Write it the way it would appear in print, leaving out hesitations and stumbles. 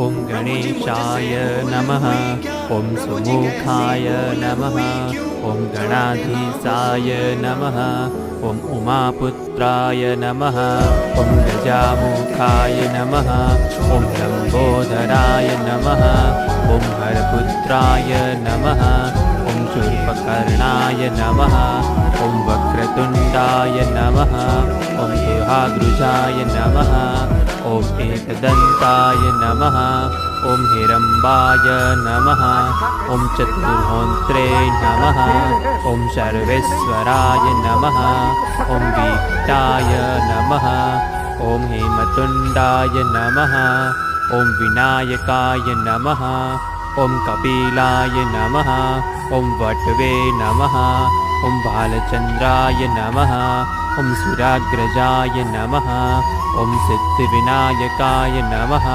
ॐ गणेशाय नमः। ॐ सुमुखाय नमः। ॐ गणाधीशाय नमः। ॐ उमापुत्राय नमः। ॐ गजामुखाय नमः। ॐ लम्बोदराय नमः। ॐ हरपुत्राय नमः। ॐ शूर्पकर्णाय नमः। ॐ वक्रतुण्डाय नमः। ॐ दुहाद्रुजाय नमः। ॐ एकदन्ताय नमः। ॐ हिरम्बाय नमः। ॐ चतुर्होत्रे नमः। ॐ सर्वेश्वराय नमः। ॐ वीक्ताय नमः। ॐ हेमतुण्डाय नमः। ॐ विनायकाय नमः। ॐ कपिलाय नमः। ॐ वटवे नमः। ॐ बालचन्द्राय नमः। ॐ सुराग्रजाय नमः। ॐ सिद्धिविनायकाय नमः।